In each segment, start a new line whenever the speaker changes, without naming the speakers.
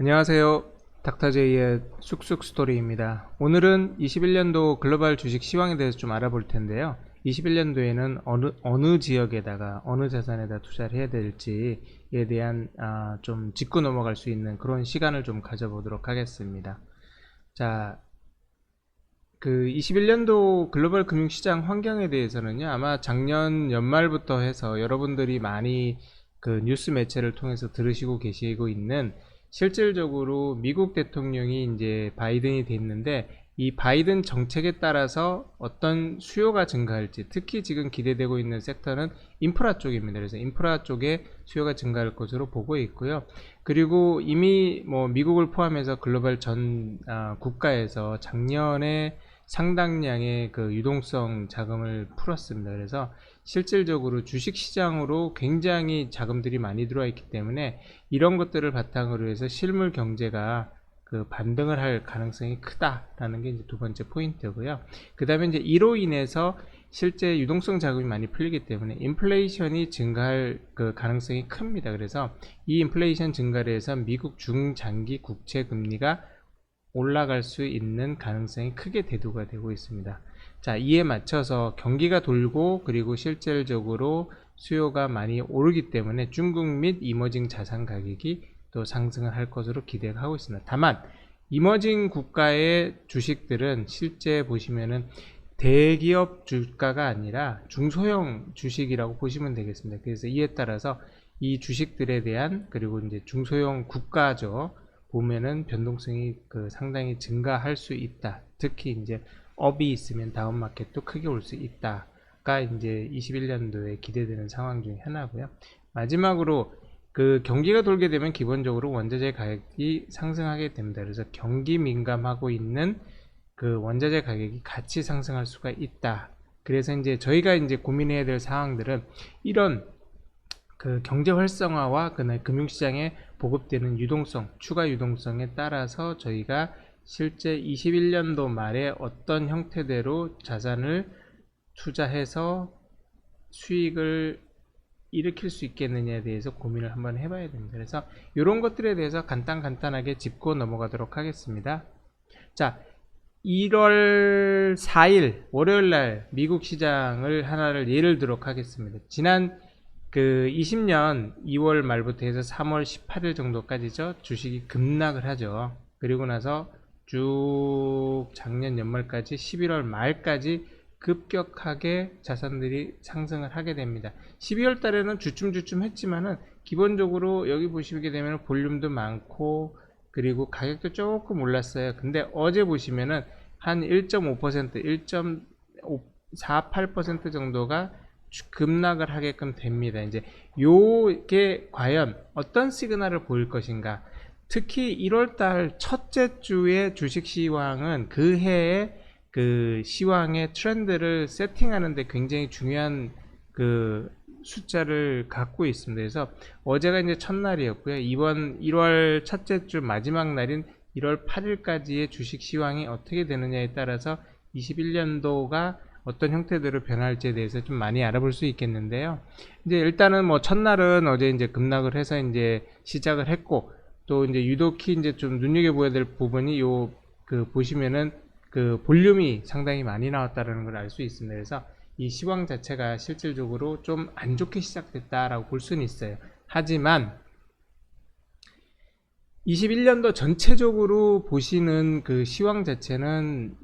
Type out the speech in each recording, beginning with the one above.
안녕하세요. 닥터제이의 쑥쑥 스토리입니다. 오늘은 21년도 글로벌 주식 시황에 대해서 좀 알아볼 텐데요. 21년도에는 어느 지역에다가 어느 자산에다 투자를 해야 될지에 대한 좀 짚고 넘어갈 수 있는 그런 시간을 좀 가져보도록 하겠습니다. 자, 그 21년도 글로벌 금융시장 환경에 대해서는요, 아마 작년 연말부터 해서 여러분들이 많이 그 뉴스 매체를 통해서 들으시고 계시고 있는, 실질적으로 미국 대통령이 이제 바이든이 됐는데, 이 바이든 정책에 따라서 어떤 수요가 증가할지, 특히 지금 기대되고 있는 섹터는 인프라 쪽입니다. 그래서 인프라 쪽에 수요가 증가할 것으로 보고 있고요. 그리고 이미 뭐 미국을 포함해서 글로벌 전 국가에서 작년에 상당량의 그 유동성 자금을 풀었습니다. 그래서 실질적으로 주식시장으로 굉장히 자금들이 많이 들어와 있기 때문에 이런 것들을 바탕으로 해서 실물 경제가 그 반등을 할 가능성이 크다라는 게 이제 두 번째 포인트고요. 그 다음에 이제 이로 인해서 실제 유동성 자금이 많이 풀리기 때문에 인플레이션이 증가할 그 가능성이 큽니다. 그래서 이 인플레이션 증가를 해서 미국 중장기 국채 금리가 올라갈 수 있는 가능성이 크게 대두가 되고 있습니다. 자, 이에 맞춰서 경기가 돌고, 그리고 실질적으로 수요가 많이 오르기 때문에 중국 및 이머징 자산 가격이 또 상승을 할 것으로 기대하고 있습니다. 다만 이머징 국가의 주식들은 실제 보시면은 대기업 주가가 아니라 중소형 주식이라고 보시면 되겠습니다. 그래서 이에 따라서 이 주식들에 대한, 그리고 이제 중소형 국가죠, 보면은 변동성이 그 상당히 증가할 수 있다. 특히 이제 업이 있으면 다운 마켓도 크게 올 수 있다가 이제 21년도에 기대되는 상황 중에 하나고요. 마지막으로 그 경기가 돌게 되면 기본적으로 원자재 가격이 상승하게 됩니다. 그래서 경기 민감하고 있는 그 원자재 가격이 같이 상승할 수가 있다. 그래서 이제 저희가 이제 고민해야 될 사항들은 이런 그 경제 활성화와 그날 금융시장에 보급되는 유동성, 추가 유동성에 따라서 저희가 실제 21년도 말에 어떤 형태대로 자산을 투자해서 수익을 일으킬 수 있겠느냐에 대해서 고민을 한번 해봐야 됩니다. 그래서 이런 것들에 대해서 간단하게 짚고 넘어가도록 하겠습니다. 자, 1월 4일 월요일날 미국 시장을 하나를 예를 들도록 하겠습니다. 지난 그 20년 2월 말부터 해서 3월 18일 정도까지죠, 주식이 급락을 하죠. 그리고 나서 쭉 작년 연말까지 11월 말까지 급격하게 자산들이 상승을 하게 됩니다. 12월 달에는 주춤 했지만은 기본적으로 여기 보시게 되면 볼륨도 많고, 그리고 가격도 조금 올랐어요. 근데 어제 보시면은 한 1.5%, 1.48% 정도가 급락을 하게끔 됩니다. 이제 요게 과연 어떤 시그널을 보일 것인가. 특히 1월달 첫째 주의 주식 시황은 그 해의 그 시황의 트렌드를 세팅하는데 굉장히 중요한 그 숫자를 갖고 있습니다. 그래서 어제가 이제 첫날이었고요. 이번 1월 첫째 주 마지막 날인 1월 8일까지의 주식 시황이 어떻게 되느냐에 따라서 21년도가 어떤 형태대로 변할지에 대해서 좀 많이 알아볼 수 있겠는데요. 이제 일단은 뭐 첫날은 어제 이제 급락을 해서 이제 시작을 했고, 또 이제 유독히 이제 좀 눈여겨보아야 될 부분이 요 그 보시면은 그 볼륨이 상당히 많이 나왔다는 걸 알 수 있습니다. 그래서 이 시황 자체가 실질적으로 좀 안 좋게 시작됐다라고 볼 수는 있어요. 하지만 21년도 전체적으로 보시는 그 시황 자체는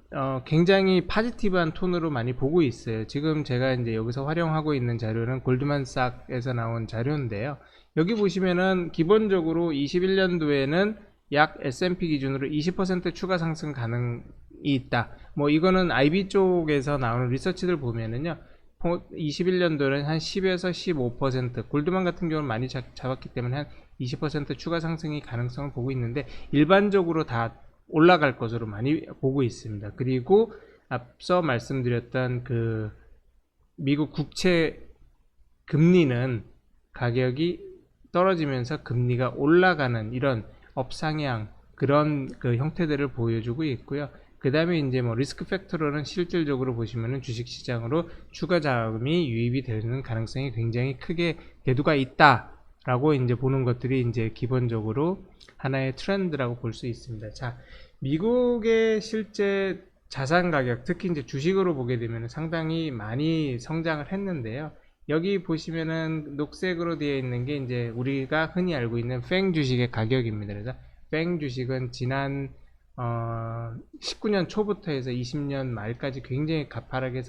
굉장히 파지티브한 톤으로 많이 보고 있어요. 지금 제가 이제 여기서 활용하고 있는 자료는 골드만삭에서 나온 자료인데요. 여기 보시면은 기본적으로 21년도에는 약 S&P 기준으로 20% 추가 상승 가능이 있다. 뭐 이거는 IB 쪽에서 나오는 리서치들 보면은요, 21년도는 한 10에서 15%, 골드만 같은 경우는 많이 잡았기 때문에 한 20% 추가 상승이 가능성을 보고 있는데, 일반적으로 다 올라갈 것으로 많이 보고 있습니다. 그리고 앞서 말씀드렸던 그 미국 국채 금리는 가격이 떨어지면서 금리가 올라가는 이런 업상향, 그런 그 형태들을 보여주고 있고요. 그 다음에 이제 뭐 리스크 팩터로는 실질적으로 보시면은 주식시장으로 추가 자금이 유입이 되는 가능성이 굉장히 크게 대두가 있다 라고 이제 보는 것들이 이제 기본적으로 하나의 트렌드라고 볼 수 있습니다. 자, 미국의 실제 자산 가격, 특히 이제 주식으로 보게 되면 상당히 많이 성장을 했는데요. 여기 보시면은 녹색으로 되어 있는 게 이제 우리가 흔히 알고 있는 팽 주식의 가격입니다. 그래서 팽 주식은 지난 19년 초부터 해서 20년 말까지 굉장히 가파르게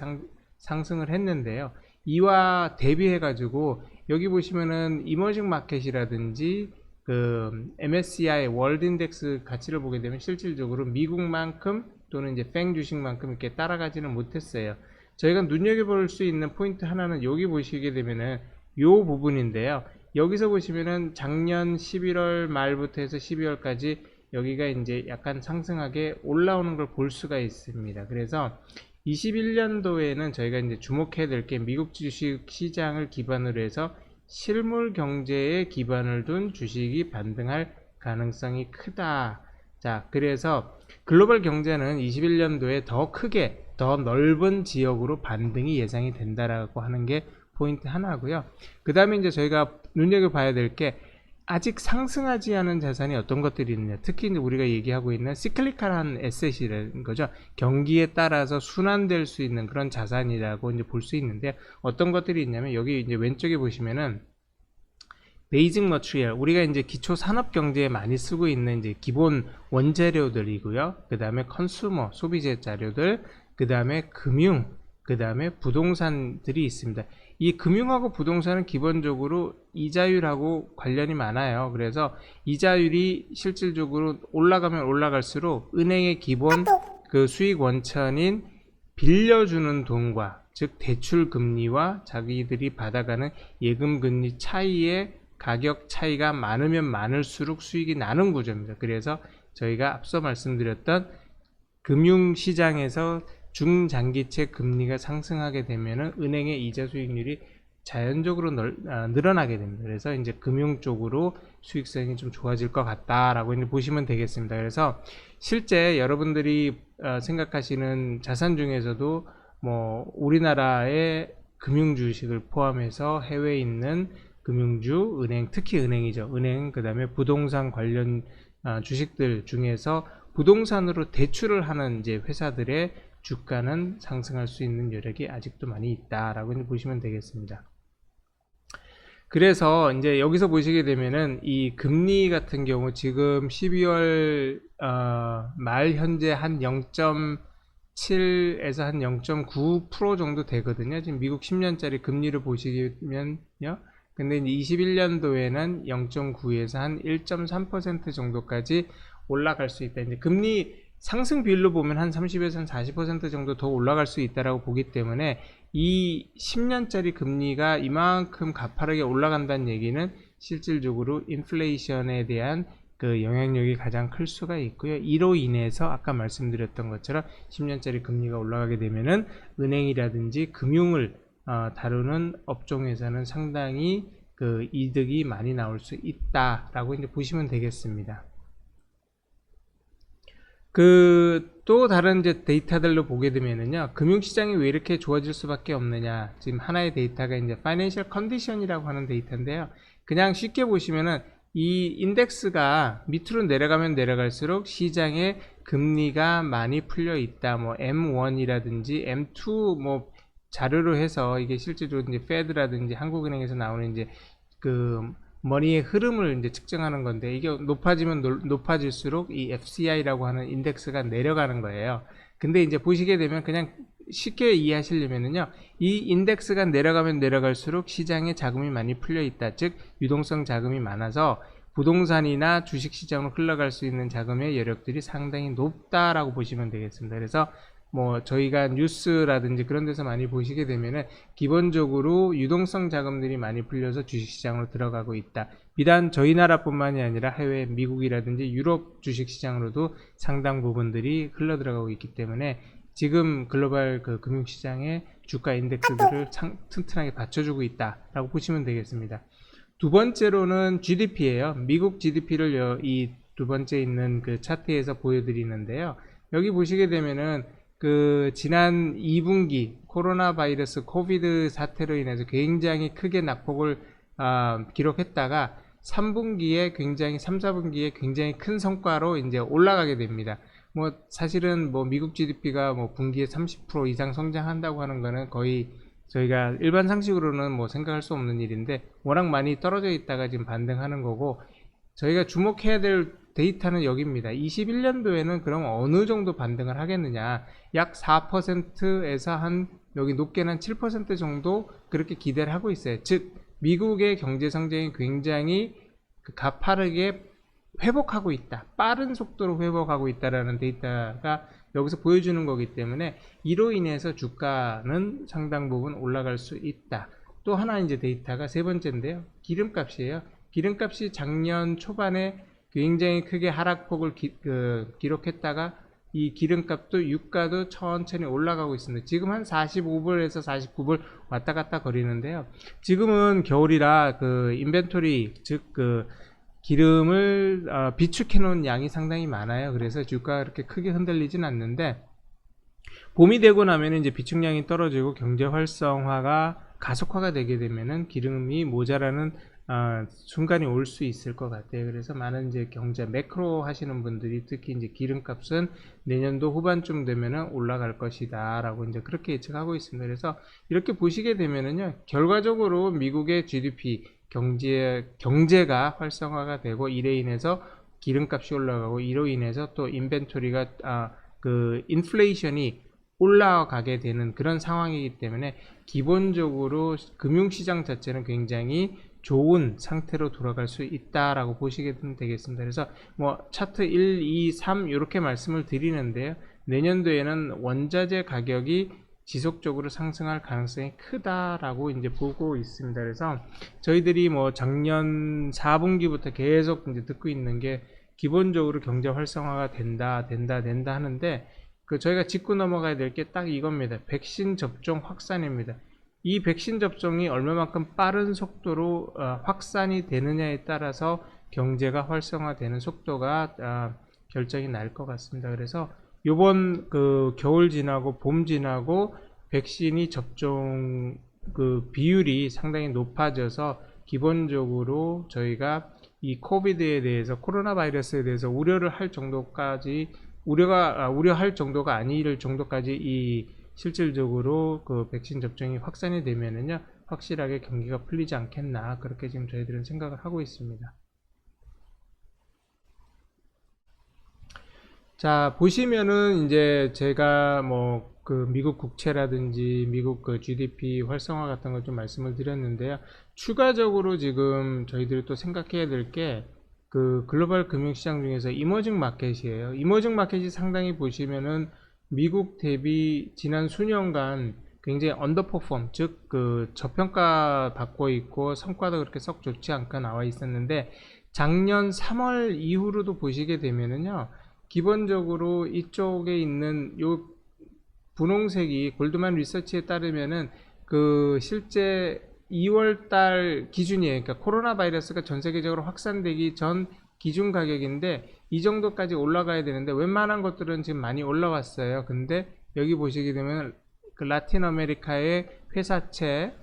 상승을 했는데요. 이와 대비해 가지고 여기 보시면은 이머징 마켓이라든지 그 MSCI 월드 인덱스 가치를 보게 되면 실질적으로 미국만큼 또는 이제 팽 주식만큼 이렇게 따라가지는 못했어요. 저희가 눈여겨볼 수 있는 포인트 하나는 여기 보시게 되면은 요 부분인데요. 여기서 보시면은 작년 11월 말부터 해서 12월까지 여기가 이제 약간 상승하게 올라오는 걸 볼 수가 있습니다. 그래서 21년도에는 저희가 이제 주목해야 될 게 미국 주식 시장을 기반으로 해서 실물 경제에 기반을 둔 주식이 반등할 가능성이 크다. 자, 그래서 글로벌 경제는 21년도에 더 크게 더 넓은 지역으로 반등이 예상이 된다라고 하는 게 포인트 하나고요. 그 다음에 이제 저희가 눈여겨봐야 될 게 아직 상승하지 않은 자산이 어떤 것들이 있느냐. 특히 이제 우리가 얘기하고 있는 시클리컬한 에셋이라는 거죠. 경기에 따라서 순환될 수 있는 그런 자산이라고 이제 볼 수 있는데 어떤 것들이 있냐면 여기 이제 왼쪽에 보시면은 베이직 머티리얼, 우리가 이제 기초 산업 경제에 많이 쓰고 있는 이제 기본 원재료들이고요. 그 다음에 컨슈머, 소비재 자료들, 그 다음에 금융, 그 다음에 부동산들이 있습니다. 이 금융하고 부동산은 기본적으로 이자율하고 관련이 많아요. 그래서 이자율이 실질적으로 올라가면 올라갈수록 은행의 기본 그 수익 원천인 빌려주는 돈과 즉 대출 금리와 자기들이 받아가는 예금 금리 차이의 가격 차이가 많으면 많을수록 수익이 나는 구조입니다. 그래서 저희가 앞서 말씀드렸던 금융시장에서 중장기채 금리가 상승하게 되면은 은행의 이자 수익률이 자연적으로 늘어나게 됩니다. 그래서 이제 금융 쪽으로 수익성이 좀 좋아질 것 같다라고 이제 보시면 되겠습니다. 그래서 실제 여러분들이 생각하시는 자산 중에서도 뭐 우리나라의 금융 주식을 포함해서 해외에 있는 금융주, 은행, 특히 은행이죠. 은행, 그 다음에 부동산 관련 주식들 중에서 부동산으로 대출을 하는 이제 회사들의 주가는 상승할 수 있는 여력이 아직도 많이 있다라고 보시면 되겠습니다. 그래서 이제 여기서 보시게 되면은 이 금리 같은 경우 지금 12월 말 현재 한 0.7에서 한 0.9% 정도 되거든요. 지금 미국 10년짜리 금리를 보시면요. 근데 이제 21년도에는 0.9에서 한 1.3% 정도까지 올라갈 수 있다. 이제 금리 상승 비율로 보면 한 30에서 한 40% 정도 더 올라갈 수 있다라고 보기 때문에 이 10년짜리 금리가 이만큼 가파르게 올라간다는 얘기는 실질적으로 인플레이션에 대한 그 영향력이 가장 클 수가 있고요. 이로 인해서 아까 말씀드렸던 것처럼 10년짜리 금리가 올라가게 되면은 은행이라든지 금융을 다루는 업종에서는 상당히 그 이득이 많이 나올 수 있다라고 이제 보시면 되겠습니다. 또 다른 이제 데이터들로 보게 되면은요, 금융시장이 왜 이렇게 좋아질 수밖에 없느냐. 지금 하나의 데이터가 이제 파이낸셜 컨디션이라고 하는 데이터인데요. 그냥 쉽게 보시면은 이 인덱스가 밑으로 내려가면 내려갈수록 시장에 금리가 많이 풀려 있다. 뭐 M1이라든지 M2 뭐 자료로 해서 이게 실제로 이제 페드라든지 한국은행에서 나오는 이제 그 머니의 흐름을 이제 측정하는 건데 이게 높아지면 높아질수록 이 FCI라고 하는 인덱스가 내려가는 거예요. 근데 이제 보시게 되면 그냥 쉽게 이해하시려면은요, 이 인덱스가 내려가면 내려갈수록 시장에 자금이 많이 풀려 있다. 즉 유동성 자금이 많아서 부동산이나 주식시장으로 흘러갈 수 있는 자금의 여력들이 상당히 높다라고 보시면 되겠습니다. 그래서 뭐 저희가 뉴스라든지 그런 데서 많이 보시게 되면은 기본적으로 유동성 자금들이 많이 풀려서 주식시장으로 들어가고 있다. 비단 저희 나라뿐만이 아니라 해외 미국이라든지 유럽 주식시장으로도 상당 부분들이 흘러 들어가고 있기 때문에 지금 글로벌 그 금융시장의 주가 인덱스들을 튼튼하게 받쳐주고 있다라고 보시면 되겠습니다. 두 번째로는 GDP예요. 미국 GDP를 이 두 번째 있는 그 차트에서 보여드리는데요. 여기 보시게 되면은 그 지난 2분기 코로나 바이러스 코비드 사태로 인해서 굉장히 크게 낙폭을 기록했다가 3분기에 굉장히 3, 4분기에 굉장히 큰 성과로 이제 올라가게 됩니다. 뭐 사실은 뭐 미국 GDP가 뭐 분기에 30% 이상 성장한다고 하는 거는 거의 저희가 일반 상식으로는 뭐 생각할 수 없는 일인데 워낙 많이 떨어져 있다가 지금 반등하는 거고, 저희가 주목해야 될 데이터는 여기입니다. 21년도에는 그럼 어느 정도 반등을 하겠느냐, 약 4%에서 한 여기 높게는 한 7% 정도 그렇게 기대를 하고 있어요. 즉 미국의 경제 성장이 굉장히 가파르게 회복하고 있다, 빠른 속도로 회복하고 있다라는 데이터가 여기서 보여주는 거기 때문에 이로 인해서 주가는 상당 부분 올라갈 수 있다. 또 하나 이제 데이터가 세 번째인데요, 기름값이에요. 기름값이 작년 초반에 굉장히 크게 하락폭을 기록했다가 이 기름값도 유가도 천천히 올라가고 있습니다. 지금 한 45불에서 49불 왔다 갔다 거리는데요. 지금은 겨울이라 그 인벤토리, 즉 기름을 비축해 놓은 양이 상당히 많아요. 그래서 주가가 그렇게 크게 흔들리진 않는데, 봄이 되고 나면 이제 비축량이 떨어지고 경제 활성화가 가속화가 되게 되면은 기름이 모자라는 순간이 올 수 있을 것 같아요. 그래서 많은 이제 경제 매크로 하시는 분들이 특히 이제 기름값은 내년도 후반쯤 되면은 올라갈 것이다 라고 이제 그렇게 예측하고 있습니다. 그래서 이렇게 보시게 되면은요, 결과적으로 미국의 GDP 경제가 활성화가 되고 이래 인해서 기름값이 올라가고 이로 인해서 또 인벤토리가 인플레이션이 올라가게 되는 그런 상황이기 때문에 기본적으로 금융시장 자체는 굉장히 좋은 상태로 돌아갈 수 있다라고 보시게 되겠습니다. 그래서 뭐 차트 1, 2, 3 이렇게 말씀을 드리는데요, 내년도에는 원자재 가격이 지속적으로 상승할 가능성이 크다라고 이제 보고 있습니다. 그래서 저희들이 뭐 작년 4분기부터 계속 이제 듣고 있는 게 기본적으로 경제 활성화가 된다 하는데, 저희가 짚고 넘어가야 될 게 딱 이겁니다. 백신 접종 확산입니다. 이 백신 접종이 얼마만큼 빠른 속도로 확산이 되느냐에 따라서 경제가 활성화되는 속도가 결정이 날 것 같습니다. 그래서 요번 겨울 지나고 봄 지나고 백신이 접종 비율이 상당히 높아져서 기본적으로 저희가 이 코비드에 대해서, 코로나 바이러스에 대해서 우려할 정도가 아닐 정도까지 실질적으로 백신 접종이 확산이 되면은요, 확실하게 경기가 풀리지 않겠나, 그렇게 지금 저희들은 생각을 하고 있습니다. 자, 보시면은 이제 제가 뭐 미국 국채라든지 미국 GDP 활성화 같은 걸 좀 말씀을 드렸는데요. 추가적으로 지금 저희들이 또 생각해야 될 게 글로벌 금융시장 중에서 이머징 마켓이에요. 이머징 마켓이 상당히 보시면은 미국 대비 지난 수년간 굉장히 언더퍼폼, 즉 저평가 받고 있고 성과도 그렇게 썩 좋지 않게 나와 있었는데, 작년 3월 이후로도 보시게 되면은요, 기본적으로 이쪽에 있는 요 분홍색이 골드만 리서치에 따르면은 실제 2월달 기준이에요. 그러니까 코로나 바이러스가 전 세계적으로 확산되기 전 기준 가격인데 이 정도까지 올라가야 되는데 웬만한 것들은 지금 많이 올라왔어요. 근데 여기 보시게 되면 라틴 아메리카의 회사채,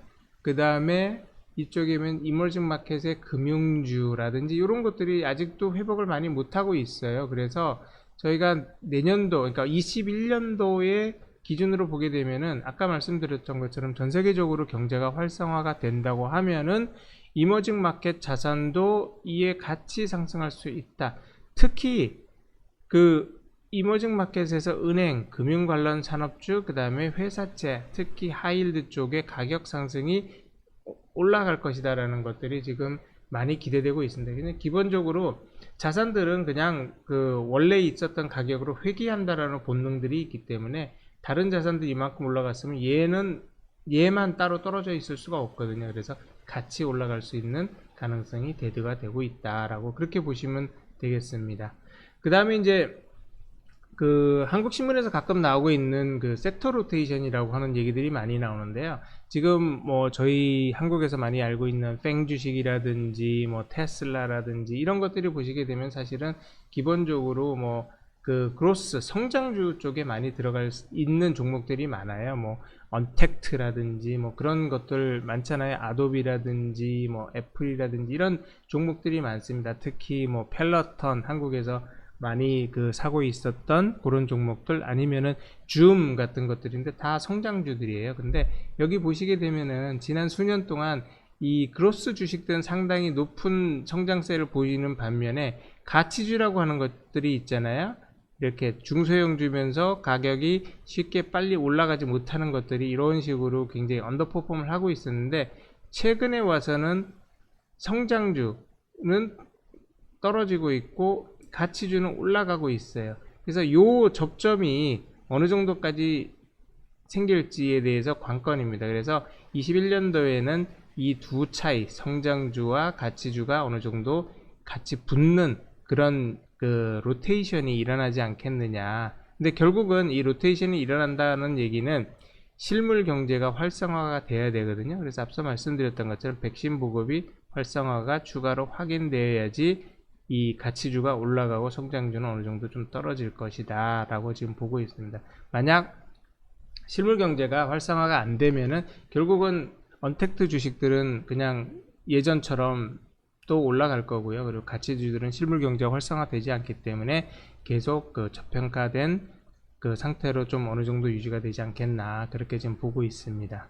그 다음에 이쪽이면 이머징 마켓의 금융주라든지 이런 것들이 아직도 회복을 많이 못하고 있어요. 그래서 저희가 내년도, 그러니까 21년도에 기준으로 보게 되면은 아까 말씀드렸던 것처럼 전 세계적으로 경제가 활성화가 된다고 하면은 이머징 마켓 자산도 이에 같이 상승할 수 있다. 특히 이머징 마켓에서 은행, 금융 관련 산업주, 그 다음에 회사채, 특히 하이힐드 쪽의 가격 상승이 올라갈 것이다라는 것들이 지금 많이 기대되고 있습니다. 그냥 기본적으로 자산들은 그냥 원래 있었던 가격으로 회귀한다라는 본능들이 있기 때문에 다른 자산들이 이만큼 올라갔으면 얘만 따로 떨어져 있을 수가 없거든요. 그래서 같이 올라갈 수 있는 가능성이 대두가 되고 있다라고 그렇게 보시면 되겠습니다. 그 다음에 이제 한국신문에서 가끔 나오고 있는 섹터 로테이션이라고 하는 얘기들이 많이 나오는데요. 지금 뭐 저희 한국에서 많이 알고 있는 팽 주식이라든지 뭐 테슬라라든지 이런 것들이 보시게 되면 사실은 기본적으로 뭐 그 그로스 성장주 쪽에 많이 들어갈 있는 종목들이 많아요. 뭐 언택트라든지 뭐 그런 것들 많잖아요. 아도비라든지 뭐 애플이라든지 이런 종목들이 많습니다. 특히 뭐 펠러턴 한국에서 많이 그 사고 있었던 그런 종목들 아니면은 줌 같은 것들인데 다 성장주들이에요. 근데 여기 보시게 되면은 지난 수년 동안 이 그로스 주식들은 상당히 높은 성장세를 보이는 반면에 가치주라고 하는 것들이 있잖아요. 이렇게 중소형주면서 가격이 쉽게 빨리 올라가지 못하는 것들이 이런 식으로 굉장히 언더퍼폼을 하고 있었는데 최근에 와서는 성장주는 떨어지고 있고 가치주는 올라가고 있어요. 그래서 요 접점이 어느 정도까지 생길지에 대해서 관건입니다. 그래서 21년도에는 이 두 차이, 성장주와 가치주가 어느 정도 같이 붙는 그런 그 로테이션이 일어나지 않겠느냐. 근데 결국은 이 로테이션이 일어난다는 얘기는 실물 경제가 활성화가 돼야 되거든요. 그래서 앞서 말씀드렸던 것처럼 백신 보급이 활성화가 추가로 확인되어야지 이 가치주가 올라가고 성장주는 어느 정도 좀 떨어질 것이다 라고 지금 보고 있습니다. 만약 실물 경제가 활성화가 안 되면은 결국은 언택트 주식들은 그냥 예전처럼 또 올라갈 거고요. 그리고 가치주들은 실물 경제가 활성화되지 않기 때문에 계속 그 저평가된 그 상태로 좀 어느 정도 유지가 되지 않겠나 그렇게 지금 보고 있습니다.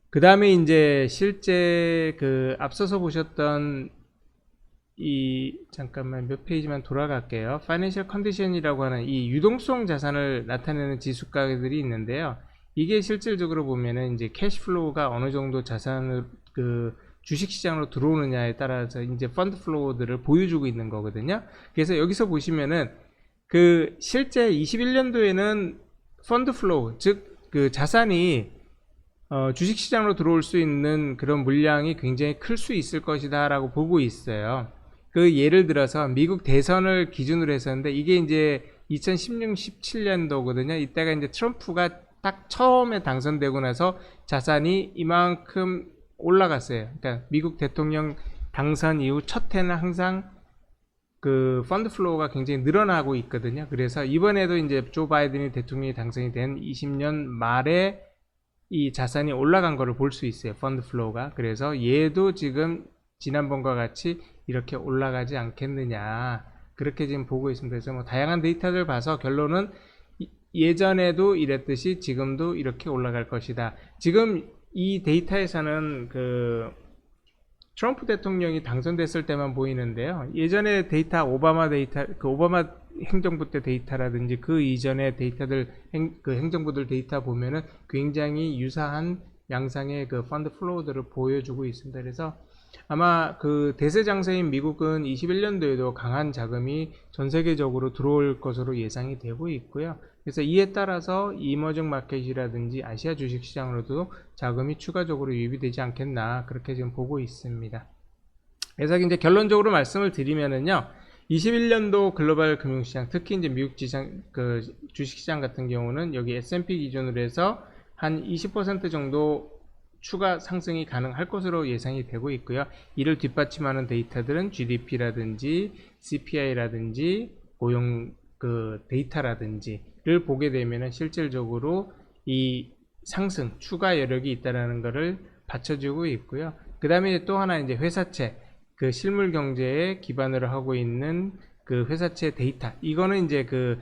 그 다음에 이제 실제 그 앞서서 보셨던 이 잠깐만 몇 페이지만 돌아갈게요. 파이낸셜 컨디션이라고 하는 이 유동성 자산을 나타내는 지수가들이 있는데요. 이게 실질적으로 보면은 이제 캐시플로우가 어느 정도 자산을 그 주식시장으로 들어오느냐에 따라서 이제 펀드 플로우들을 보여주고 있는 거거든요. 그래서 여기서 보시면은 그 실제 21년도에는 펀드 플로우 즉 그 자산이 주식시장으로 들어올 수 있는 그런 물량이 굉장히 클 수 있을 것이다 라고 보고 있어요. 그 예를 들어서 미국 대선을 기준으로 했었는데 이게 이제 2016, 17년도거든요. 이때가 이제 트럼프가 딱 처음에 당선되고 나서 자산이 이만큼 올라갔어요. 그러니까 미국 대통령 당선 이후 첫 해는 항상 그 펀드 플로우가 굉장히 늘어나고 있거든요. 그래서 이번에도 이제 조 바이든이 대통령이 당선이 된 20년 말에 이 자산이 올라간 거를 볼 수 있어요. 펀드 플로우가. 그래서 얘도 지금 지난번과 같이 이렇게 올라가지 않겠느냐 그렇게 지금 보고 있습니다. 그래서 뭐 다양한 데이터를 봐서 결론은 예전에도 이랬듯이 지금도 이렇게 올라갈 것이다. 지금 이 데이터에서는 그 트럼프 대통령이 당선됐을 때만 보이는데요. 예전에 데이터 오바마 데이터 그 오바마 행정부 때 데이터라든지 그 이전의 데이터들 그 행정부들 데이터 보면은 굉장히 유사한 양상의 그 펀드 플로우들을 보여주고 있습니다. 그래서 아마 그 대세 장세인 미국은 21년도에도 강한 자금이 전 세계적으로 들어올 것으로 예상이 되고 있고요. 그래서 이에 따라서 이머징 마켓이라든지 아시아 주식시장으로도 자금이 추가적으로 유입되지 않겠나 그렇게 지금 보고 있습니다. 그래서 이제 결론적으로 말씀을 드리면은요. 21년도 글로벌 금융시장, 특히 이제 미국 지상, 그 주식시장 같은 경우는 여기 S&P 기준으로 해서 한 20% 정도 추가 상승이 가능할 것으로 예상이 되고 있고요. 이를 뒷받침하는 데이터들은 GDP라든지 CPI라든지 고용 그 데이터라든지를 보게 되면 실질적으로 이 상승, 추가 여력이 있다라는 것을 받쳐주고 있고요. 그 다음에 또 하나 이제 회사채, 그 실물 경제에 기반으로 하고 있는 그 회사채 데이터. 이거는 이제 그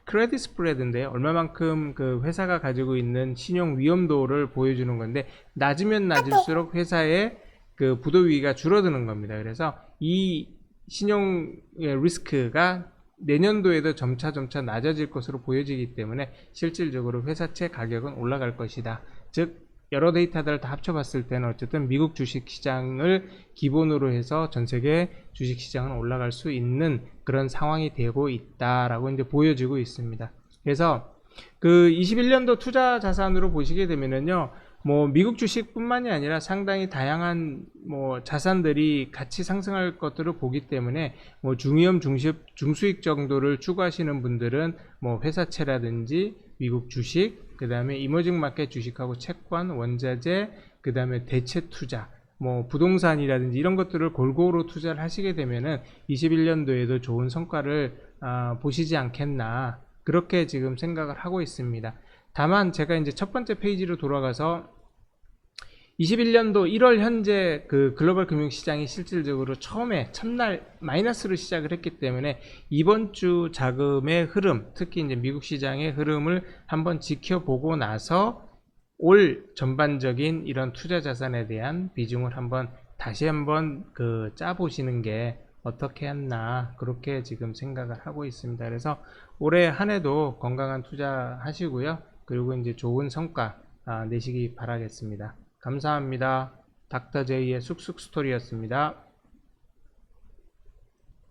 크레딧 스프레드인데요. 얼마만큼 그 회사가 가지고 있는 신용 위험도를 보여주는 건데 낮으면 낮을수록 회사의 그 부도 위기가 줄어드는 겁니다. 그래서 이 신용의 리스크가 내년도에도 점차 낮아질 것으로 보여지기 때문에 실질적으로 회사채 가격은 올라갈 것이다. 즉 여러 데이터들을 다 합쳐봤을 때는 어쨌든 미국 주식시장을 기본으로 해서 전세계 주식시장은 올라갈 수 있는 그런 상황이 되고 있다라고 이제 보여지고 있습니다. 그래서 그 21년도 투자 자산으로 보시게 되면은요, 뭐 미국 주식뿐만이 아니라 상당히 다양한 뭐 자산들이 같이 상승할 것들을 보기 때문에 뭐 중위험 중수익 정도를 추구하시는 분들은 뭐 회사채라든지 미국 주식, 그 다음에 이머징 마켓 주식하고 채권, 원자재, 그 다음에 대체 투자, 뭐 부동산이라든지 이런 것들을 골고루 투자를 하시게 되면은 21년도에도 좋은 성과를 보시지 않겠나, 그렇게 지금 생각을 하고 있습니다. 다만 제가 이제 첫 번째 페이지로 돌아가서 21년도 1월 현재 그 글로벌 금융시장이 실질적으로 처음에 첫날 마이너스로 시작을 했기 때문에 이번 주 자금의 흐름, 특히 이제 미국 시장의 흐름을 한번 지켜보고 나서 올 전반적인 이런 투자 자산에 대한 비중을 다시 한번 짜보시는 게 어떻게 했나, 그렇게 지금 생각을 하고 있습니다. 그래서 올해 한 해도 건강한 투자 하시고요. 그리고 이제 좋은 성과 내시기 바라겠습니다. 감사합니다. 닥터 제이의 쑥쑥 스토리였습니다.